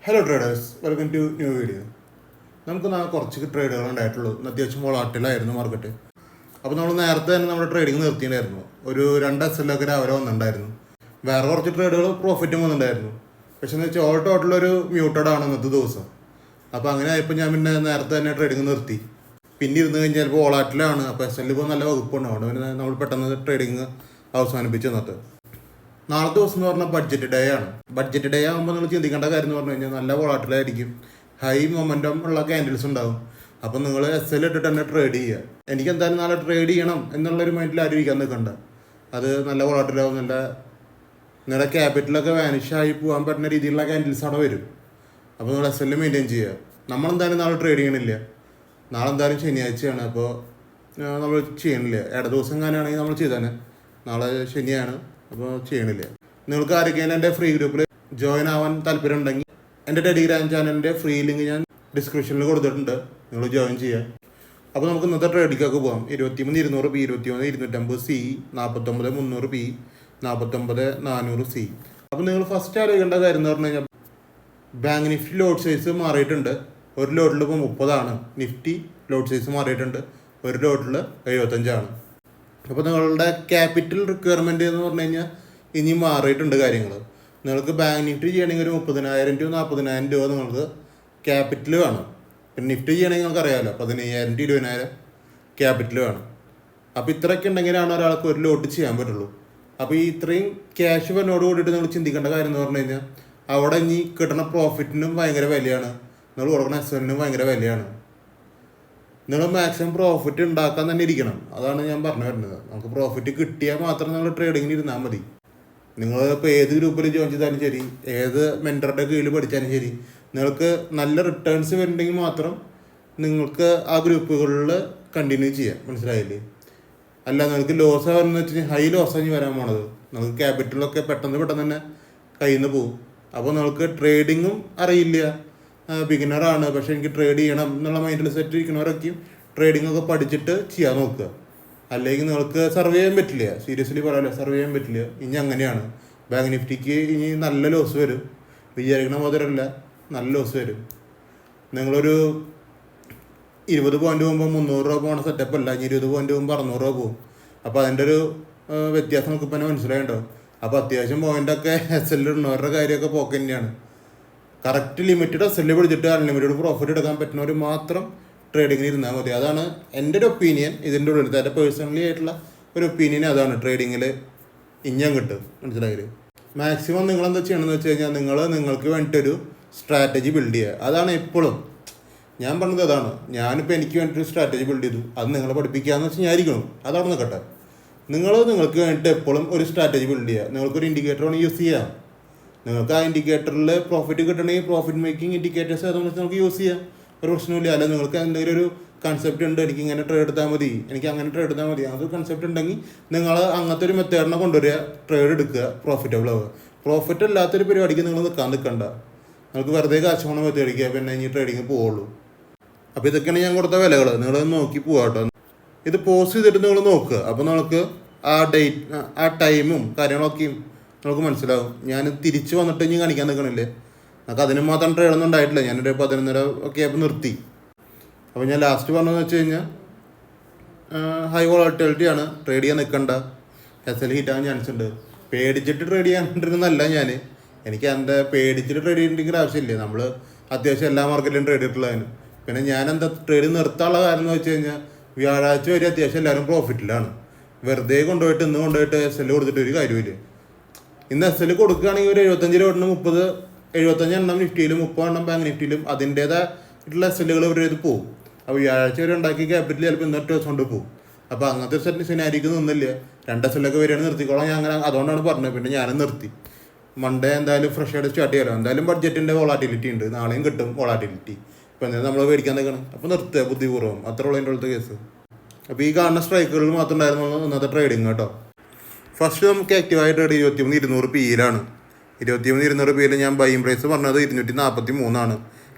Hello traders, welcome to new video. നമുക്ക് കുറച്ച് ട്രേഡുകൾ ഉണ്ടായിട്ടുള്ളൂ. അത്യാവശ്യം വോളാറ്റിലായിരുന്നു മാർക്കറ്റ്. അപ്പോൾ നമ്മൾ നേരത്തെ തന്നെ നമ്മുടെ ട്രേഡിങ് നിർത്തിയിട്ടുണ്ടായിരുന്നു. ഒരു 2 SL രാവിലെ വന്നിട്ടുണ്ടായിരുന്നു. വേറെ കുറച്ച് ട്രേഡുകൾ പ്രോഫിറ്റും വന്നിട്ടുണ്ടായിരുന്നു. പക്ഷേ എന്ന് വെച്ചാൽ ഓൾ ടോട്ടൽ ഒരു മ്യൂട്ടഡ് ആണ് ഇന്നത്തെ ദിവസം. അപ്പോൾ അങ്ങനെ ആയപ്പോൾ ഞാൻ പിന്നെ നേരത്തെ തന്നെ ട്രേഡിങ് നിർത്തി. പിന്നെ ഇരുന്ന് കഴിഞ്ഞാൽ ചിലപ്പോൾ വോളാറ്റിലാണ്. അപ്പോൾ SL ഇപ്പോൾ നല്ല വകുപ്പുണ്ട്. അതുകൊണ്ട് പിന്നെ നമ്മൾ പെട്ടെന്ന് ട്രേഡിങ് അവസാനിപ്പിച്ച് എന്നിട്ട് നാളത്തെ ദിവസം എന്ന് പറഞ്ഞാൽ ബഡ്ജറ്റ് ഡേ ആണ്. ബഡ്ജറ്റ് ഡേ ആകുമ്പോൾ നിങ്ങൾ ചിന്തിക്കേണ്ട കാര്യം എന്ന് പറഞ്ഞു കഴിഞ്ഞാൽ നല്ല വോളാറ്റിലായിരിക്കും, ഹൈ മൊമെൻറ്റം ഉള്ള ക്യാൻഡിൽസ് ഉണ്ടാവും. അപ്പോൾ നിങ്ങൾ SL ഇട്ടിട്ട് തന്നെ ട്രേഡ് ചെയ്യുക. എനിക്ക് എന്തായാലും നാളെ ട്രേഡ് ചെയ്യണം എന്നുള്ളൊരു മൈൻഡിൽ ആരും ഇരിക്കാൻ നിൽക്കണ്ട. അത് നല്ല വോളാറ്റിലാവും, നിങ്ങളുടെ ക്യാപിറ്റലൊക്കെ വാനിഷായി പോകാൻ പറ്റുന്ന രീതിയിലുള്ള ക്യാൻഡിൽസ് അവിടെ വരും. അപ്പോൾ നിങ്ങൾ SL മെയിൻറ്റെയിൻ ചെയ്യുക. നമ്മളെന്തായാലും നാളെ ട്രേഡ് ചെയ്യണില്ല. നാളെ എന്തായാലും ശനിയാഴ്ചയാണ്. അപ്പോൾ നമ്മൾ ചെയ്യണില്ല. ദിവസം എങ്ങനെയാണെങ്കിൽ നമ്മൾ ചെയ്താൽ നാളെ ശനിയാണ്, അപ്പോൾ ചെയ്യണില്ല. നിങ്ങൾക്ക് ആരൊക്കെയാണ് എൻ്റെ ഫ്രീ ഗ്രൂപ്പിൽ ജോയിൻ ആവാൻ താല്പര്യം ഉണ്ടെങ്കിൽ എൻ്റെ ടെലിഗ്രാം ചാനലിൻ്റെ ഫ്രീ ലിങ്ക് ഞാൻ ഡിസ്ക്രിപ്ഷനിൽ കൊടുത്തിട്ടുണ്ട്. നിങ്ങൾ ജോയിൻ ചെയ്യുക. അപ്പോൾ നമുക്ക് ഇന്നത്തെ ട്രേഡിലേക്കൊക്കെ പോകാം. 23,200 P, 21,250 C, 49,300 P, 49,400 C. അപ്പോൾ നിങ്ങൾ ഫസ്റ്റ് അറിയേണ്ട കാര്യം എന്ന് പറഞ്ഞു കഴിഞ്ഞാൽ ബാങ്ക് നിഫ്റ്റി ലോഡ് സൈസ് മാറിയിട്ടുണ്ട്. ഒരു ലോഡിൽ ഇപ്പോൾ 30 നിഫ്റ്റി ലോഡ് സൈസ് മാറിയിട്ടുണ്ട്. ഒരു ലോഡിൽ 75. അപ്പോൾ നിങ്ങളുടെ ക്യാപിറ്റൽ റിക്വയർമെൻറ്റ് എന്ന് പറഞ്ഞു കഴിഞ്ഞാൽ ഇനി മാറിയിട്ടുണ്ട് കാര്യങ്ങൾ. നിങ്ങൾക്ക് ബാങ്ക് നിഫ്റ്റി ചെയ്യണമെങ്കിൽ ഒരു 30,000 to 40,000 രൂപ നിങ്ങൾക്ക് ക്യാപിറ്റൽ വേണം. പിന്നെ നിഫ്റ്റി ചെയ്യണമെങ്കിൽ നിങ്ങൾക്ക് അറിയാമല്ലോ 15,000 to 20,000 ക്യാപിറ്റൽ വേണം. അപ്പോൾ ഇത്രയൊക്കെ ഉണ്ടെങ്കിലാണ് ഒരാൾക്ക് ഒരു ലോട്ട് ചെയ്യാൻ പറ്റുള്ളൂ. അപ്പോൾ ഈ ഇത്രയും ക്യാഷ് വന്നോട് കൂടിയിട്ട് നിങ്ങൾ ചിന്തിക്കേണ്ട കാര്യം എന്ന് പറഞ്ഞു കഴിഞ്ഞാൽ അവിടെ ഇനി കിട്ടുന്ന പ്രോഫിറ്റിനും ഭയങ്കര വിലയാണ്, നിങ്ങൾ കൊടുക്കുന്ന SLനും ഭയങ്കര വിലയാണ്. നിങ്ങൾ മാക്സിമം പ്രോഫിറ്റ് ഉണ്ടാക്കാൻ തന്നെ ഇരിക്കണം. അതാണ് ഞാൻ പറഞ്ഞു വരുന്നത്. നമുക്ക് പ്രോഫിറ്റ് കിട്ടിയാൽ മാത്രം നിങ്ങൾ ട്രേഡിങ്ങിന് ഇരുന്നാൽ മതി. നിങ്ങൾ ഇപ്പോൾ ഏത് ഗ്രൂപ്പിൽ ജോയിൻ ചെയ്താലും ശരി, ഏത് മെൻറ്ററുടെ കീഴിൽ പഠിച്ചാലും ശരി, നിങ്ങൾക്ക് നല്ല റിട്ടേൺസ് വരുന്നുണ്ടെങ്കിൽ മാത്രം നിങ്ങൾക്ക് ആ ഗ്രൂപ്പുകളിൽ കണ്ടിന്യൂ ചെയ്യാം. മനസ്സിലായില്ലേ? അല്ല നിങ്ങൾക്ക് ലോസ് ആവുന്നതെന്ന് വെച്ച് കഴിഞ്ഞാൽ ഹൈ ലോസാണ് വരാൻ പോണത്. നിങ്ങൾക്ക് ക്യാപിറ്റലൊക്കെ പെട്ടെന്ന് തന്നെ കയ്യിൽ നിന്ന് പോകും. അപ്പോൾ നിങ്ങൾക്ക് ട്രേഡിങ്ങും അറിയില്ല, ബിഗിനറാണ്, പക്ഷേ എനിക്ക് ട്രേഡ് ചെയ്യണം എന്നുള്ള മൈൻഡിൽ സെറ്റ് ഇരിക്കുന്നവരൊക്കെയും ട്രേഡിംഗ് ഒക്കെ പഠിച്ചിട്ട് ചെയ്യാൻ നോക്കുക. അല്ലെങ്കിൽ നിങ്ങൾക്ക് സർവേ ചെയ്യാൻ പറ്റില്ല. സീരിയസ്ലി പറയാമല്ലോ, സർവേ ചെയ്യാൻ പറ്റില്ല. ഇനി അങ്ങനെയാണ്. ബാങ്ക് നിഫ്റ്റിക്ക് ഇനി നല്ല ലോസ് വരും. വിചാരിക്കണ മുതലല്ല, നല്ല ലോസ് വരും. നിങ്ങളൊരു 20 പോയിന്റ് പോകുമ്പോൾ 300 രൂപ പോകണ സെറ്റപ്പ് അല്ല, ഇനി 20 പോയിന്റ് പോകുമ്പോൾ 600 രൂപ പോകും. അപ്പോൾ അതിൻ്റെ ഒരു വ്യത്യാസം നമുക്ക് ഇപ്പം തന്നെ മനസ്സിലായിട്ടുണ്ടാവും. അപ്പോൾ അത്യാവശ്യം പോയിൻ്റൊക്കെ SL ഇടുന്നവരുടെ കാര്യമൊക്കെ പോക്ക് തന്നെയാണ്. കറക്റ്റ് ലിമിറ്റഡ് SL പിടിച്ചിട്ട് അൺലിമിറ്റഡ് പ്രോഫിറ്റ് എടുക്കാൻ പറ്റുന്നവർ മാത്രം ട്രേഡിങ്ങിന് ഇരുന്നാൽ മതി. അതാണ് എൻ്റെ ഒരു ഒപ്പീനിയൻ. ഇതിൻ്റെ ഉള്ളിൽ എൻ്റെ പേഴ്സണലി ആയിട്ടുള്ള ഒരു ഒപ്പീനിയൻ അതാണ്. ട്രേഡിങ്ങിൽ ഇഞ്ഞം കിട്ടും. മനസ്സിലായില്ലേ? മാക്സിമം നിങ്ങളെന്താ ചെയ്യണമെന്ന് വെച്ച് കഴിഞ്ഞാൽ നിങ്ങൾക്ക് വേണ്ടിയിട്ടൊരു സ്ട്രാറ്റജി ബിൽഡ് ചെയ്യുക. അതാണ് എപ്പോഴും ഞാൻ പറഞ്ഞത്. അതാണ് ഞാനിപ്പോൾ എനിക്ക് വേണ്ടിയിട്ടൊരു സ്ട്രാറ്റജി ബിൽഡ് ചെയ്തു. അത് നിങ്ങളെ പഠിപ്പിക്കാമെന്ന് വെച്ചാൽ ഞാൻ ആയിരിക്കണം. അതവിടെ നിൽക്കട്ടെ. നിങ്ങൾക്ക് വേണ്ടിയിട്ട് എപ്പോഴും ഒരു സ്ട്രാറ്റജി ബിൽഡ് ചെയ്യുക. നിങ്ങൾക്കൊരു ഇൻഡിക്കേറ്റർ വേണമെങ്കിൽ യൂസ് ചെയ്യാം. നിങ്ങൾക്ക് ആ ഇൻഡിക്കേറ്ററിൽ പ്രോഫിറ്റ് കിട്ടണമെങ്കിൽ പ്രോഫിറ്റ് മേക്കിംഗ് ഇൻഡിക്കേറ്റേഴ്സ് ഏതെന്ന് വെച്ചാൽ നമുക്ക് യൂസ് ചെയ്യാം. ഒരു പ്രശ്നമില്ല. അല്ല നിങ്ങൾക്ക് എന്തെങ്കിലും ഒരു കൺസെപ്റ്റ് ഉണ്ട്, എനിക്ക് ഇങ്ങനെ ട്രേഡ് എടുത്താൽ മതി, എനിക്ക് അങ്ങനെ ട്രേഡ് എടുത്താൽ മതി, അതൊരു കൺസെപ്റ്റ് ഉണ്ടെങ്കിൽ നിങ്ങൾ അങ്ങനത്തെ ഒരു മെത്തേഡിനെ കൊണ്ടുവരിക, ട്രേഡ് എടുക്കുക, പ്രോഫിറ്റബിൾ ആവുക. പ്രോഫിറ്റ് അല്ലാത്തൊരു പരിപാടിക്ക് നിങ്ങൾ നിൽക്കണ്ട. നിങ്ങൾക്ക് വെറുതെ കാശ് കൊണ്ട് മെത്തേടിക്കുക, പിന്നെ ഇനി ട്രേഡിങ് പോവുള്ളൂ. അപ്പോൾ ഇതൊക്കെയാണ് ഞാൻ കൊടുത്ത വിലകൾ. നിങ്ങളത് നോക്കി പോകാട്ടോ. ഇത് പോസ്റ്റ് ചെയ്തിട്ട് നിങ്ങൾ നോക്കുക. അപ്പോൾ നിങ്ങൾക്ക് ആ ടൈമും കാര്യങ്ങളൊക്കെയും നമുക്ക് മനസ്സിലാവും. ഞാൻ തിരിച്ച് വന്നിട്ട് ഇനി കാണിക്കാൻ നിൽക്കണില്ലേ. നമുക്ക് അതിന് മാത്രം ട്രേഡൊന്നും ഉണ്ടായിട്ടില്ല. ഞാനൊരു 11:30 ഒക്കെ ആയപ്പോൾ നിർത്തി. അപ്പോൾ ഞാൻ ലാസ്റ്റ് പറഞ്ഞതെന്ന് വെച്ച് കഴിഞ്ഞാൽ ഹൈ വോളറ്റിലിറ്റി ആണ്, ട്രേഡ് ചെയ്യാൻ നിൽക്കണ്ട. SL ഹിറ്റാൻ ചാൻസ് ഉണ്ട്. പേടിച്ചിട്ട് ട്രേഡ് ചെയ്യാണ്ടിരുന്നല്ല ഞാൻ. എനിക്ക് എൻ്റെ പേടിച്ചിട്ട് ട്രേഡ് ചെയ്യേണ്ടെങ്കിൽ ആവശ്യമില്ല. നമ്മൾ അത്യാവശ്യം എല്ലാ മാർക്കറ്റിലും ട്രേഡ് ചെയ്തിട്ടുള്ളതിന്. പിന്നെ ഞാൻ എന്താ ട്രേഡ് നിർത്താനുള്ള കാര്യം എന്ന് വെച്ച് കഴിഞ്ഞാൽ വ്യാഴാഴ്ച വരെ അത്യാവശ്യം എല്ലാവരും പ്രോഫിറ്റിലാണ്. വെറുതെ കൊണ്ടുപോയിട്ട് SL കൊടുത്തിട്ട് ഒരു കാര്യമില്ല. ഇന്ന് SL കൊടുക്കുകയാണെങ്കിൽ ഒരു 75 രൂപ 75 എണ്ണം നിഫ്റ്റിയിലും 30 എണ്ണം ബാങ്ക് നിഫ്റ്റിയിലും അതിൻ്റേതായിട്ടുള്ള SLകൾ ഇവർ ഇത് പോകും. അപ്പോൾ വ്യാഴാഴ്ച വരെ ഉണ്ടാക്കിയ ക്യാപിറ്റൽ ചിലപ്പോൾ ഇന്നത്തെ ദിവസം കൊണ്ട് പോകും. അപ്പോൾ അങ്ങനത്തെ സിനാരിക്ക് നിന്നില്ല. 2 SL വരെയാണ് നിർത്തിക്കോളാം. ഞാൻ അങ്ങനെ അതുകൊണ്ടാണ് പറഞ്ഞത്. പിന്നെ ഞാനും നിർത്തി. മൺഡേ എന്തായാലും ഫ്രഷ് ആയിട്ട് സ്റ്റാർട്ട് ചെയ്യാമല്ലോ. എന്തായാലും ബഡ്ജറ്റിൻ്റെ വോളാറ്റിലിറ്റി ഉണ്ട്. നാളെയും കിട്ടും വോളാറ്റിലിറ്റി. ഇപ്പോൾ എന്തായാലും നമ്മൾ മേടിക്കാൻ നിൽക്കണം. അപ്പോൾ നിർത്തുക ബുദ്ധിപൂർവ്വം. അത്ര ഉള്ള എൻ്റെ ഉള്ളത്തെ കേസ്. അപ്പോൾ ഈ കാണുന്ന സ്ട്രൈക്കുകളിൽ മാത്രം ഉണ്ടായിരുന്നു ഇന്നത്തെ ട്രേഡിങ് കേട്ടോ. ഫസ്റ്റ് നമുക്ക് ആക്റ്റീവായി ട്രേഡ് 23,200 Pയിലാണ്. 23,200 Pയിൽ ഞാൻ ബൈയിങ് പ്രൈസ് പറഞ്ഞത് 243.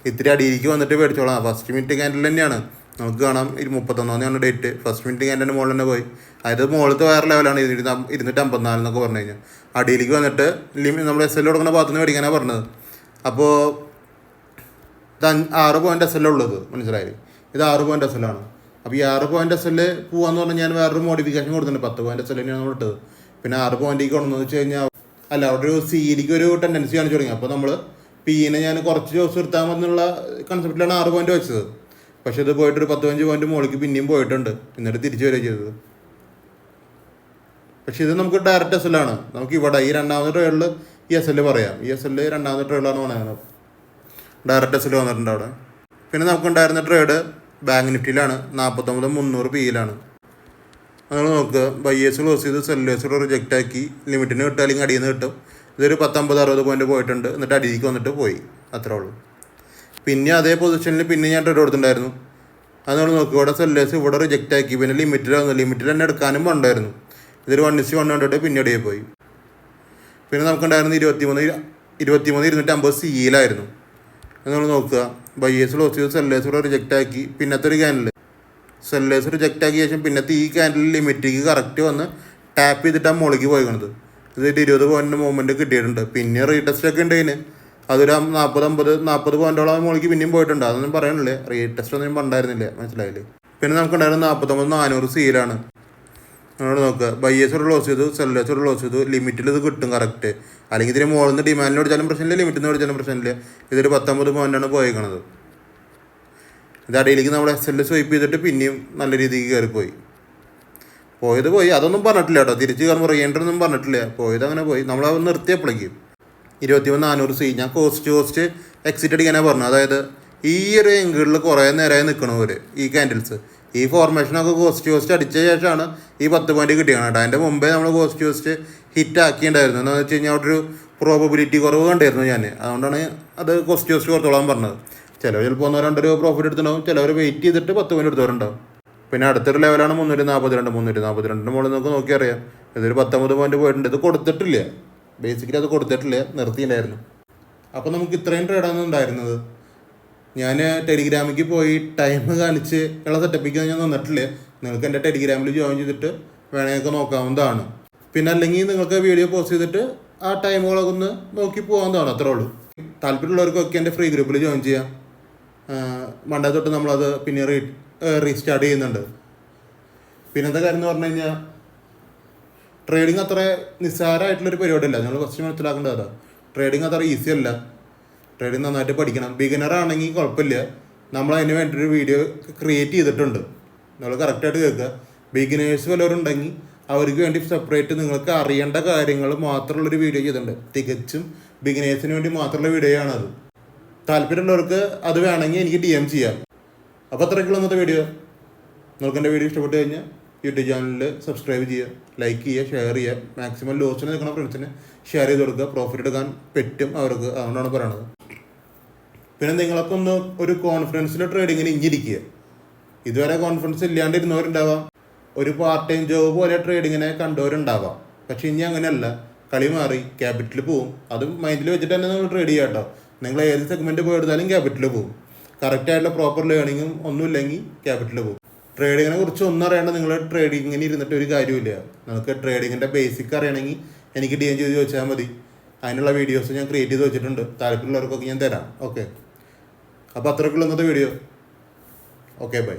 ഇത്തിരി അടിയിലേക്ക് വന്നിട്ട് മേടിച്ചോളാം. ഫസ്റ്റ് മിനിറ്റ് ക്യാൻഡിൽ തന്നെയാണ്. നമുക്ക് കാണാം 31 ഡേറ്റ്. ഫസ്റ്റ് മിനിറ്റ് ക്യാൻഡിൻ്റെ മുകളിൽ തന്നെ പോയി. അതായത് മുകളിലത്തെ വേറെ ലെവലാണ് 254 എന്നൊക്കെ പറഞ്ഞു കഴിഞ്ഞാൽ. അടിയിലേക്ക് വന്നിട്ട് നമ്മൾ SL കൊടുക്കുന്ന ഭാഗത്തുനിന്ന് മേടിക്കാനാണ് പറഞ്ഞത്. അപ്പോൾ ഇത് 6 പോയിൻ്റ് എസ് എൽ ഉള്ളത്, മനസ്സിലായി? ഇത് 6 പോയിൻ്റ് എസ് എൽ ആണ്. അപ്പോൾ ഈ 6 പോയിൻ്റ് എസ് എൽ പോകാമെന്ന് പറഞ്ഞാൽ ഞാൻ വേറൊരു മോഡിഫിക്കേഷൻ കൊടുത്തിട്ടുണ്ട്. 10 പോയിൻ്റ് എസ് എൽ തന്നെയാണ് നമ്മൾ ഇട്ടത്. പിന്നെ 6 പോയിൻ്റേക്ക് കൊണ്ടുവന്നു വെച്ച് കഴിഞ്ഞാൽ അല്ല, അവിടെ ഒരു സിയിലേക്ക് ഒരു ടെൻഡൻസി കാണിച്ചു തുടങ്ങി. അപ്പോൾ നമ്മൾ പീനെ ഞാൻ കുറച്ച് ദിവസം നിർത്താമെന്നുള്ള കൺസെപ്റ്റിലാണ് 6 പോയിൻ്റ് വെച്ചത്. പക്ഷേ ഇത് പോയിട്ട് ഒരു 15 പോയിൻ്റ് മുകളിലേക്ക് പിന്നെയും പോയിട്ടുണ്ട്. എന്നിട്ട് തിരിച്ചു വരിക ചെയ്തത്. പക്ഷേ ഇത് നമുക്ക് ഡയറക്റ്റ് എസ് എല്ലാണ്. നമുക്ക് ഇവിടെ ഈ രണ്ടാമത്തെ ട്രേഡിൽ ഈ എസ് എൽ പറയാം. ഈ എസ് എൽ രണ്ടാമത്തെ ട്രേഡിലാണ് പറയുന്നത്. ഡയറക്റ്റ് എസ് എൽ വന്നിട്ടുണ്ട് അവിടെ. പിന്നെ നമുക്കുണ്ടായിരുന്ന ട്രേഡ് ബാങ്ക് നിഫ്റ്റിയിലാണ്. 49,300 പിയിലാണ്. നമ്മൾ നോക്കുക, ബൈയേഴ്സ് ക്ലോസ് ചെയ്ത് സെല്ലേഴ്സ് റിജക്റ്റ് ആക്കി ലിമിറ്റിന് കിട്ടുക, അല്ലെങ്കിൽ അടിയിൽ നിന്ന് കിട്ടും. ഇതൊരു 50-60 പോയിൻ്റ് പോയിട്ടുണ്ട്. എന്നിട്ട് അടിയിലേക്ക് വന്നിട്ട് പോയി, അത്രേ ഉള്ളൂ. പിന്നെ അതേ പൊസിഷനിൽ പിന്നെ ഞാൻ ട്രേഡ് കൊടുത്തിട്ടുണ്ടായിരുന്നു. അത് നമ്മൾ നോക്കുക, ഇവിടെ സെല്ലേഴ്സ് ഇവിടെ റിജക്റ്റ് ആക്കി. പിന്നെ ലിമിറ്റിൽ തന്നെ എടുക്കാനും ഉണ്ടായിരുന്നു. ഇതൊരു 1:1 കണ്ടിട്ട് പിന്നെ അടിയിൽ പോയി. പിന്നെ നമുക്കുണ്ടായിരുന്നു 23,250 സിയിലായിരുന്നു. നമ്മൾ നോക്കുക, ബൈയേഴ്സ് ക്ലോസ് ചെയ്ത് സെല്ലേഴ്സ് ഇവിടെ റിജക്റ്റ് ആക്കി. പിന്നത്തെ ഒരു ക്യാൻഡിൽ സെല്ലേഴ്സ് റിജക്റ്റ് ആക്കിയ ശേഷം പിന്നത്തെ ഈ ക്യാൻഡിൽ ലിമിറ്റിലേക്ക് കറക്റ്റ് വന്ന് ടാപ്പ് ചെയ്തിട്ടാണ് മുകളിലേക്ക് പോയിക്കണത്. ഇതൊരു 20 പോയിൻ്റ് മൂവ്മെൻറ്റ് കിട്ടിയിട്ടുണ്ട്. പിന്നെ റീടെസ്റ്റ് ഒക്കെ ഉണ്ട് അതിന്. അതൊരു 40 പോയിൻ്റോളം മുകളിലേക്ക് പിന്നെയും പോയിട്ടുണ്ട്. അതൊന്നും പറയണില്ലേ, റീടെസ്റ്റ് ഒന്നും പണ്ടായിരുന്നില്ല, മനസ്സിലായില്ലേ? പിന്നെ നമുക്കുണ്ടായിരുന്നത് 49,400 സിയിലാണ്. നമ്മളോട് നോക്കുക, ബൈയേഴ്സ് ഒരു ക്ലോസ് ചെയ്തു, സെല്ലേഴ്സ് ഒരു ക്ലോസ് ചെയ്തു. ലിമിറ്റിൽ ഇത് കിട്ടും കറക്റ്റ്. അല്ലെങ്കിൽ ഇതിന് മുകളിൽ നിന്ന് ഡിമാൻഡിൽ ഓടിച്ചാലും പ്രശ്നമില്ല, ലിമിറ്റിൽ നിന്ന് ഓടിച്ചാലും പ്രശ്നമില്ല. ഇതൊരു 19 പോയിൻ്റാണ് പോയേക്കണത്. ഇത് അടിയിലേക്ക് നമ്മൾ എസ് എൽ സ്വൈപ്പ് ചെയ്തിട്ട് പിന്നെയും നല്ല രീതിക്ക് കയറിപ്പോയി. പോയി അതൊന്നും പറഞ്ഞിട്ടില്ല കേട്ടോ. തിരിച്ച് കയറുമ്പോൾ റിയൻട്രൊന്നും പറഞ്ഞിട്ടില്ല. പോയത് അങ്ങനെ പോയി. നമ്മളത് നിർത്തിയപ്പോഴേക്കും 21,400 സി ഞാൻ കോസ്റ്റ് എക്സിറ്റ് അടിക്കാനാണ് പറഞ്ഞത്. അതായത് ഈ ഒരു എങ്കിളിൽ കുറേ നേരമായി നിൽക്കണവർ ഈ ക്യാൻഡിൽസ് ഈ ഫോർമേഷനൊക്കെ കോസ്റ്റ് അടിച്ച ശേഷമാണ് ഈ 10 പോയിൻ്റ് കിട്ടിയാണ് കേട്ടോ. അതിൻ്റെ മുമ്പേ നമ്മൾ കോസ്റ്റ് ഹിറ്റ് ആക്കിയിട്ടുണ്ടായിരുന്നു. എന്താണെന്ന് വെച്ച് കഴിഞ്ഞാൽ അവിടെ ഒരു പ്രോബബിലിറ്റി കുറവ് കണ്ടായിരുന്നു ഞാൻ. അതുകൊണ്ടാണ് അത് കോസ്റ്റ് കൊടുത്തോളാൻ പറഞ്ഞത്. ചിലവർ ചിലപ്പോൾ 1-2 രൂപ പ്രോഫിറ്റ് എടുത്തിട്ടുണ്ടാവും. ചിലവർ വെയിറ്റ് ചെയ്തിട്ട് 10 പോയിൻ്റ് എടുത്തവരുണ്ടാവും. പിന്നെ അടുത്തൊരു ലെവലാണ് 342 മുകളിൽ നമുക്ക് നോക്കിയറിയാം. ഇതൊരു 19 പോയിൻ്റ് പോയിട്ടുണ്ട്. ഇത് കൊടുത്തിട്ടില്ല, ബേസിക്കലി അത് കൊടുത്തിട്ടില്ല, നിർത്തിയില്ലായിരുന്നു. അപ്പോൾ നമുക്ക് ഇത്രയും ട്രേഡാണ് ഉണ്ടായിരുന്നത്. ഞാൻ ടെലിഗ്രാമിലേക്ക് പോയി ടൈം കാണിച്ച് ഉള്ള സെറ്റപ്പിക്ക് ഞാൻ നിന്നിട്ടില്ല. നിങ്ങൾക്ക് എൻ്റെ ടെലിഗ്രാമിൽ ജോയിൻ ചെയ്തിട്ട് വേണമെങ്കിൽ നോക്കാവുന്നതാണ്. പിന്നെ അല്ലെങ്കിൽ നിങ്ങൾക്ക് വീഡിയോ പോസ്റ്റ് ചെയ്തിട്ട് ആ ടൈമുകളൊക്കെ ഒന്ന് നോക്കി പോകാവുന്നതാണ്, അത്രേ ഉള്ളൂ. താല്പര്യമുള്ളവർക്കൊക്കെ എൻ്റെ ഫ്രീ ഗ്രൂപ്പിൽ ജോയിൻ ചെയ്യാം. മണ്ടേ തൊട്ട് നമ്മളത് പിന്നെ റീസ്റ്റാർട്ട് ചെയ്യുന്നുണ്ട്. പിന്നത്തെ കാര്യം എന്ന് പറഞ്ഞു കഴിഞ്ഞാൽ ട്രേഡിങ് അത്ര നിസ്സാരമായിട്ടുള്ളൊരു പരിപാടിയല്ല. നമ്മൾ ഫസ്റ്റ് മനസ്സിലാക്കേണ്ടത് ട്രേഡിങ് അത്ര ഈസി അല്ല. ട്രേഡിങ് നന്നായിട്ട് പഠിക്കണം. ബിഗിനർ ആണെങ്കിൽ കുഴപ്പമില്ല. നമ്മൾ അതിന് വേണ്ടിയൊരു വീഡിയോ ക്രിയേറ്റ് ചെയ്തിട്ടുണ്ട്. നമ്മൾ കറക്റ്റായിട്ട് കേൾക്കുക. ബിഗിനേഴ്സ് വല്ലവരുണ്ടെങ്കിൽ അവർക്ക് വേണ്ടി സെപ്പറേറ്റ് നിങ്ങൾക്ക് അറിയേണ്ട കാര്യങ്ങൾ മാത്രമുള്ളൊരു വീഡിയോ ചെയ്തിട്ടുണ്ട്. തികച്ചും ബിഗിനേഴ്സിന് വേണ്ടി മാത്രമുള്ള വീഡിയോ ആണത്. താല്പര്യമുള്ളവർക്ക് അത് വേണമെങ്കിൽ എനിക്ക് DM ചെയ്യാം. അപ്പോൾ അത്രയ്ക്കുള്ള ഇന്നത്തെ വീഡിയോ. നിങ്ങൾക്ക് എൻ്റെ വീഡിയോ ഇഷ്ടപ്പെട്ട് കഴിഞ്ഞാൽ യൂട്യൂബ് ചാനലിൽ സബ്സ്ക്രൈബ് ചെയ്യുക, ലൈക്ക് ചെയ്യുക, ഷെയർ ചെയ്യുക. മാക്സിമം ലോസിന് നിൽക്കുന്ന ഫ്രണ്ട്സിന് ഷെയർ ചെയ്ത് കൊടുക്കുക. പ്രോഫിറ്റ് എടുക്കാൻ പറ്റും അവർക്ക്, അതുകൊണ്ടാണ് പറയണത്. പിന്നെ നിങ്ങളൊക്കെ ഒന്ന് ഒരു കോൺഫിഡൻസിൽ ട്രേഡിങ്ങിന് ഇഞ്ഞിരിക്കുക. ഇതുവരെ കോൺഫിഡൻസ് ഇല്ലാണ്ടിരുന്നവരുണ്ടാവാം. ഒരു പാർട്ട് ടൈം ജോബ് പോലെ ട്രേഡിങ്ങിനെ കണ്ടവരുണ്ടാവാം. പക്ഷെ ഇനി അങ്ങനെയല്ല. കളി മാറി, ക്യാപിറ്റൽ പോവും. അത് മൈൻഡിൽ വെച്ചിട്ട് തന്നെ നിങ്ങൾ ട്രേഡ് ചെയ്യുക കേട്ടോ. നിങ്ങൾ ഏത് സെഗ്മെൻറ്റ് പോയി എടുത്താലും ക്യാപിറ്റൽ പോവും. കറക്റ്റായിട്ടുള്ള പ്രോപ്പർ ലേണിങ്ങും ഒന്നുമില്ലെങ്കിൽ ക്യാപിറ്റൽ പോവും. ട്രേഡിങ്ങിനെ കുറിച്ച് ഒന്നും അറിയാണ്ട് നിങ്ങൾ ട്രേഡിങ്ങിന് ഇരുന്നിട്ട് ഒരു കാര്യമില്ല. നിങ്ങൾക്ക് ട്രേഡിങ്ങിൻ്റെ ബേസിക് അറിയണമെങ്കിൽ എനിക്ക് DM ചെയ്ത് ചോദിച്ചാൽ മതി. അതിനുള്ള വീഡിയോസ് ഞാൻ ക്രിയേറ്റ് ചെയ്ത് വെച്ചിട്ടുണ്ട്. താല്പര്യമുള്ളവർക്കൊക്കെ ഞാൻ തരാം. ഓക്കെ, അപ്പോൾ അത്രയ്ക്കുള്ള ഇന്നത്തെ വീഡിയോ. Okay, by.